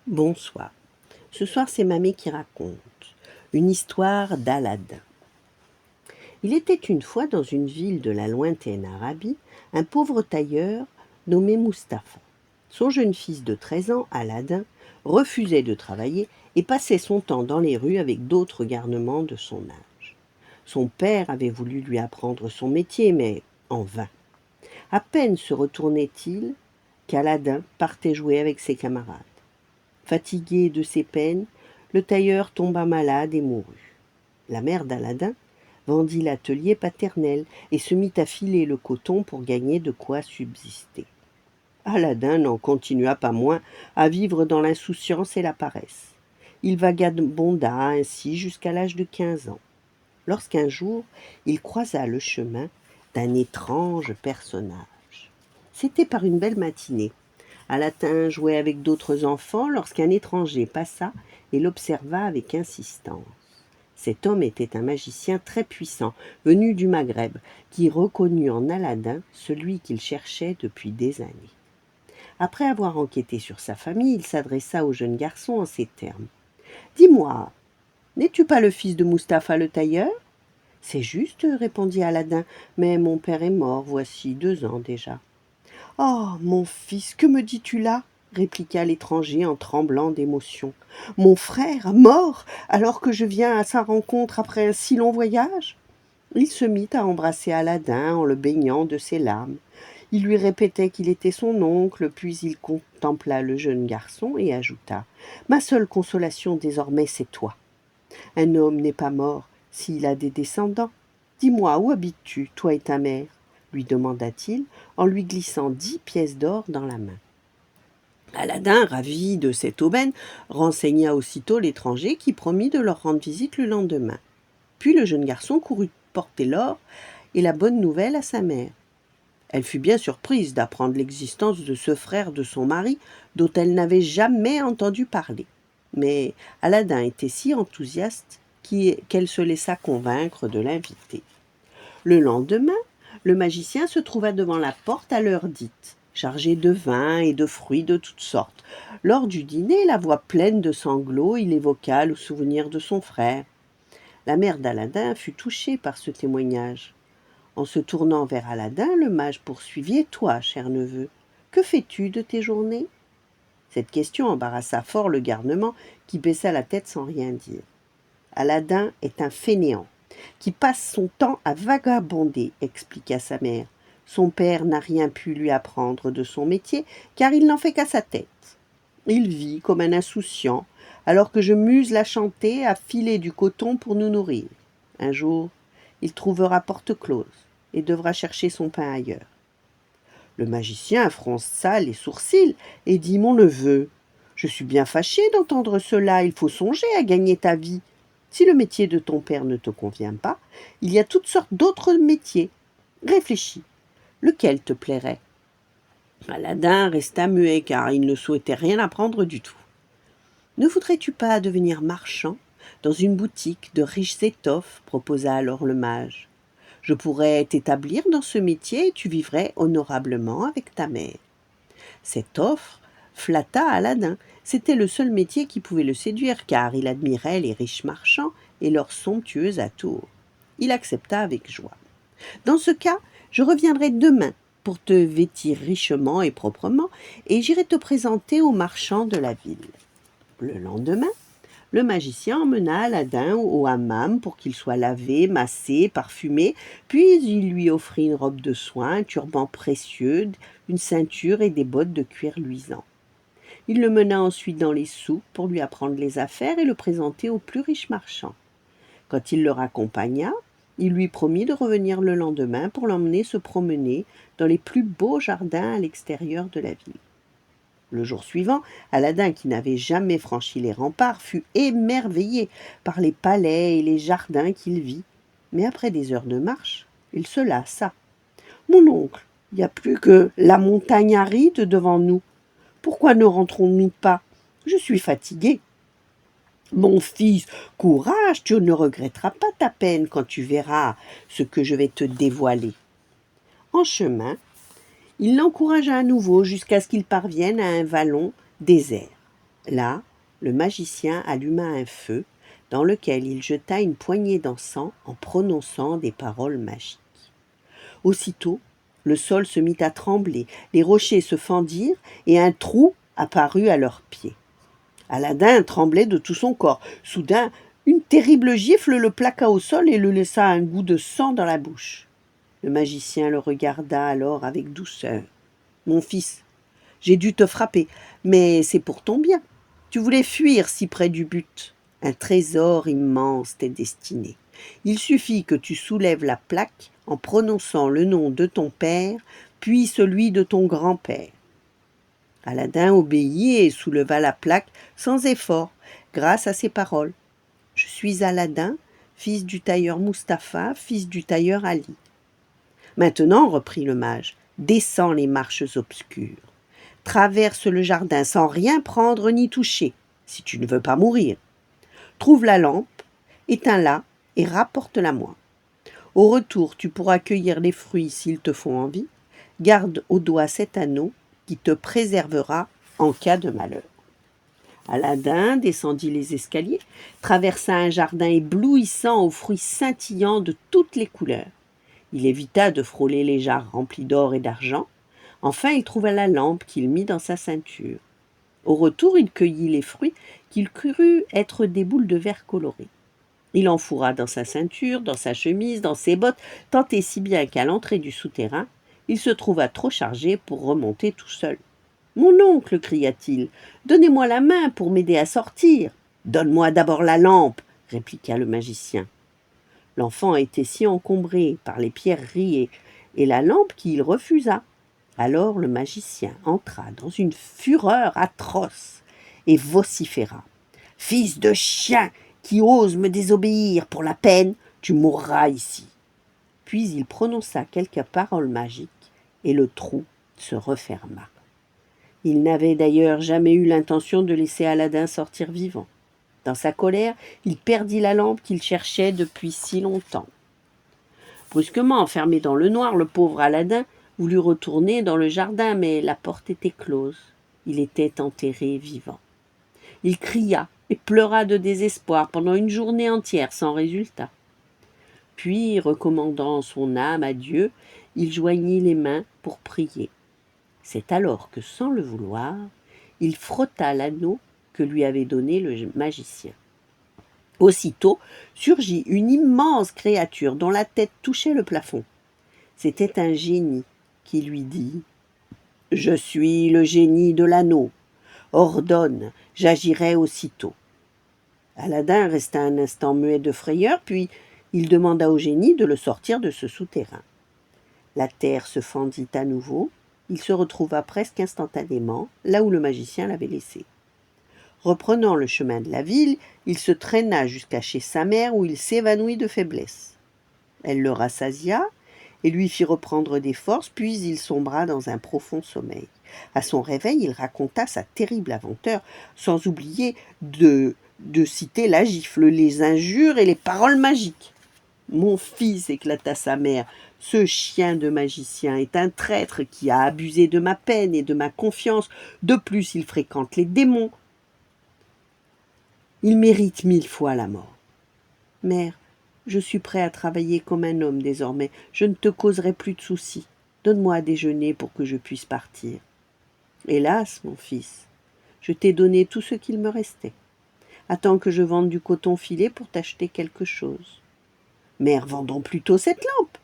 Bonsoir. Ce soir, c'est Mamie qui raconte une histoire d'Aladin. Il était une fois dans une ville de la lointaine Arabie un pauvre tailleur nommé Mustapha. Son jeune fils de 13 ans, Aladin, refusait de travailler et passait son temps dans les rues avec d'autres garnements de son âge. Son père avait voulu lui apprendre son métier, mais en vain. À peine se retournait-il qu'Aladin partait jouer avec ses camarades. Fatigué de ses peines, le tailleur tomba malade et mourut. La mère d'Aladin vendit l'atelier paternel et se mit à filer le coton pour gagner de quoi subsister. Aladin n'en continua pas moins à vivre dans l'insouciance et la paresse. Il vagabonda ainsi jusqu'à l'âge de 15 ans, lorsqu'un jour il croisa le chemin d'un étrange personnage. C'était par une belle matinée. Aladin jouait avec d'autres enfants lorsqu'un étranger passa et l'observa avec insistance. Cet homme était un magicien très puissant, venu du Maghreb, qui reconnut en Aladin celui qu'il cherchait depuis des années. Après avoir enquêté sur sa famille, il s'adressa au jeune garçon en ces termes. « Dis-moi, n'es-tu pas le fils de Mustapha le tailleur ?»« C'est juste, répondit Aladin, mais mon père est mort voici 2 ans déjà. »« Oh, mon fils, que me dis-tu là ?» répliqua l'étranger en tremblant d'émotion. « Mon frère, mort, alors que je viens à sa rencontre après un si long voyage ?» Il se mit à embrasser Aladin en le baignant de ses larmes. Il lui répétait qu'il était son oncle, puis il contempla le jeune garçon et ajouta « Ma seule consolation désormais, c'est toi. Un homme n'est pas mort s'il a des descendants. Dis-moi, où habites-tu, toi et ta mère ?» lui demanda-t-il en lui glissant 10 pièces d'or dans la main. Aladin, ravi de cette aubaine, renseigna aussitôt l'étranger qui promit de leur rendre visite le lendemain. Puis le jeune garçon courut porter l'or et la bonne nouvelle à sa mère. Elle fut bien surprise d'apprendre l'existence de ce frère de son mari dont elle n'avait jamais entendu parler. Mais Aladin était si enthousiaste qu'elle se laissa convaincre de l'inviter. Le lendemain, le magicien se trouva devant la porte à l'heure dite, chargé de vin et de fruits de toutes sortes. Lors du dîner, la voix pleine de sanglots, il évoqua le souvenir de son frère. La mère d'Aladin fut touchée par ce témoignage. En se tournant vers Aladin, le mage poursuivit « Et toi, cher neveu, que fais-tu de tes journées ?» Cette question embarrassa fort le garnement, qui baissa la tête sans rien dire. « Aladin est un fainéant, qui passe son temps à vagabonder, » expliqua sa mère. « Son père n'a rien pu lui apprendre de son métier, car il n'en fait qu'à sa tête. Il vit comme un insouciant, alors que je m'use la chanter à filer du coton pour nous nourrir. Un jour, il trouvera porte close et devra chercher son pain ailleurs. » Le magicien fronça les sourcils et dit « Mon neveu, je suis bien fâché d'entendre cela, il faut songer à gagner ta vie. Si le métier de ton père ne te convient pas, il y a toutes sortes d'autres métiers. Réfléchis, lequel te plairait ?» Aladin resta muet car il ne souhaitait rien apprendre du tout. « Ne voudrais-tu pas devenir marchand dans une boutique de riches étoffes ?» proposa alors le mage. « Je pourrais t'établir dans ce métier et tu vivrais honorablement avec ta mère. » Cette offre flatta Aladin. C'était le seul métier qui pouvait le séduire, car il admirait les riches marchands et leurs somptueuses atours. Il accepta avec joie. « Dans ce cas, je reviendrai demain pour te vêtir richement et proprement, et j'irai te présenter aux marchands de la ville. » Le lendemain, le magicien emmena Aladin au hammam pour qu'il soit lavé, massé, parfumé, puis il lui offrit une robe de soie, un turban précieux, une ceinture et des bottes de cuir luisant. Il le mena ensuite dans les souks pour lui apprendre les affaires et le présenter aux plus riches marchands. Quand il le raccompagna, il lui promit de revenir le lendemain pour l'emmener se promener dans les plus beaux jardins à l'extérieur de la ville. Le jour suivant, Aladin, qui n'avait jamais franchi les remparts, fut émerveillé par les palais et les jardins qu'il vit. Mais après des heures de marche, il se lassa. « Mon oncle, il n'y a plus que la montagne aride devant nous. Pourquoi ne rentrons-nous pas ? Je suis fatigué. »« Mon fils, courage, tu ne regretteras pas ta peine quand tu verras ce que je vais te dévoiler. » En chemin, il l'encouragea à nouveau jusqu'à ce qu'il parvienne à un vallon désert. Là, le magicien alluma un feu dans lequel il jeta une poignée d'encens en prononçant des paroles magiques. Aussitôt, le sol se mit à trembler, les rochers se fendirent et un trou apparut à leurs pieds. Aladin tremblait de tout son corps. Soudain, une terrible gifle le plaqua au sol et le laissa un goût de sang dans la bouche. Le magicien le regarda alors avec douceur. « Mon fils, j'ai dû te frapper, mais c'est pour ton bien. Tu voulais fuir si près du but. Un trésor immense t'est destiné. Il suffit que tu soulèves la plaque en prononçant le nom de ton père, puis celui de ton grand-père. » Aladin obéit et souleva la plaque sans effort, grâce à ces paroles. « Je suis Aladin, fils du tailleur Mustapha, fils du tailleur Ali. » Maintenant, reprit le mage, descends les marches obscures. Traverse le jardin sans rien prendre ni toucher, si tu ne veux pas mourir. Trouve la lampe, éteins-la et rapporte-la-moi. Au retour, tu pourras cueillir les fruits s'ils te font envie. Garde au doigt cet anneau qui te préservera en cas de malheur. Aladin descendit les escaliers, traversa un jardin éblouissant aux fruits scintillants de toutes les couleurs. Il évita de frôler les jarres remplis d'or et d'argent. Enfin, il trouva la lampe qu'il mit dans sa ceinture. Au retour, il cueillit les fruits qu'il crut être des boules de verre colorées. Il enfourra dans sa ceinture, dans sa chemise, dans ses bottes, tant et si bien qu'à l'entrée du souterrain, il se trouva trop chargé pour remonter tout seul. « Mon oncle, cria-t-il, donnez-moi la main pour m'aider à sortir. »« Donne-moi d'abord la lampe, répliqua le magicien. L'enfant était si encombré par les pierreries et la lampe qu'il refusa. Alors le magicien entra dans une fureur atroce et vociféra. « Fils de chien qui ose me désobéir, pour la peine, tu mourras ici. » Puis il prononça quelques paroles magiques et le trou se referma. Il n'avait d'ailleurs jamais eu l'intention de laisser Aladin sortir vivant. Dans sa colère, il perdit la lampe qu'il cherchait depuis si longtemps. Brusquement enfermé dans le noir, le pauvre Aladin voulut retourner dans le jardin, mais la porte était close. Il était enterré vivant. Il cria et pleura de désespoir pendant une journée entière sans résultat. Puis, recommandant son âme à Dieu, il joignit les mains pour prier. C'est alors que, sans le vouloir, il frotta l'anneau que lui avait donné le magicien. Aussitôt surgit une immense créature dont la tête touchait le plafond. C'était un génie qui lui dit « Je suis le génie de l'anneau. Ordonne, j'agirai aussitôt. » Aladin resta un instant muet de frayeur, puis il demanda au génie de le sortir de ce souterrain. La terre se fendit à nouveau, il se retrouva presque instantanément là où le magicien l'avait laissé. Reprenant le chemin de la ville, il se traîna jusqu'à chez sa mère où il s'évanouit de faiblesse. Elle le rassasia et lui fit reprendre des forces, puis il sombra dans un profond sommeil. À son réveil, il raconta sa terrible aventure, sans oublier de citer la gifle, les injures et les paroles magiques. « Mon fils, éclata sa mère, ce chien de magicien est un traître qui a abusé de ma peine et de ma confiance. De plus, il fréquente les démons. Il mérite 1000 fois la mort. Mère, je suis prêt à travailler comme un homme désormais. Je ne te causerai plus de soucis. Donne-moi à déjeuner pour que je puisse partir. Hélas, mon fils, je t'ai donné tout ce qu'il me restait. Attends que je vende du coton filé pour t'acheter quelque chose. Mère, vendons plutôt cette lampe.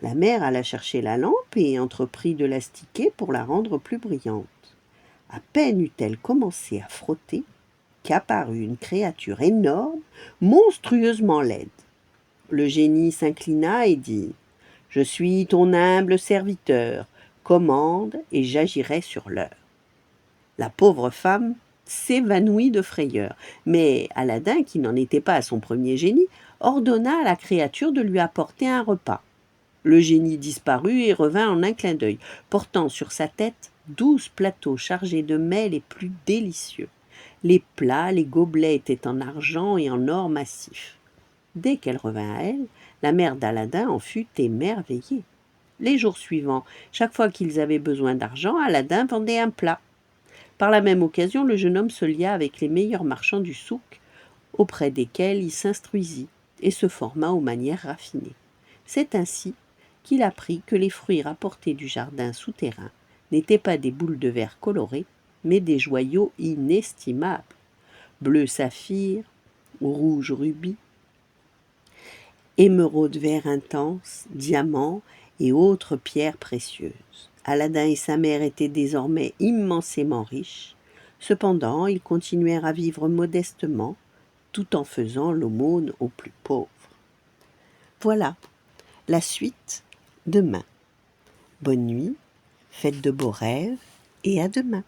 La mère alla chercher la lampe et entreprit de l'astiquer pour la rendre plus brillante. À peine eut-elle commencé à frotter qu'apparut une créature énorme, monstrueusement laide. Le génie s'inclina et dit « Je suis ton humble serviteur, commande et j'agirai sur l'heure. » La pauvre femme s'évanouit de frayeur, mais Aladin, qui n'en était pas à son premier génie, ordonna à la créature de lui apporter un repas. Le génie disparut et revint en un clin d'œil, portant sur sa tête 12 plateaux chargés de mets les plus délicieux. Les plats, les gobelets étaient en argent et en or massif. Dès qu'elle revint à elle, la mère d'Aladin en fut émerveillée. Les jours suivants, chaque fois qu'ils avaient besoin d'argent, Aladin vendait un plat. Par la même occasion, le jeune homme se lia avec les meilleurs marchands du souk, auprès desquels il s'instruisit et se forma aux manières raffinées. C'est ainsi qu'il apprit que les fruits rapportés du jardin souterrain n'étaient pas des boules de verre colorées, mais des joyaux inestimables, bleu saphir, rouge rubis, émeraude vert intense, diamants et autres pierres précieuses. Aladin et sa mère étaient désormais immensément riches. Cependant, ils continuèrent à vivre modestement, tout en faisant l'aumône aux plus pauvres. Voilà, la suite demain. Bonne nuit, faites de beaux rêves et à demain.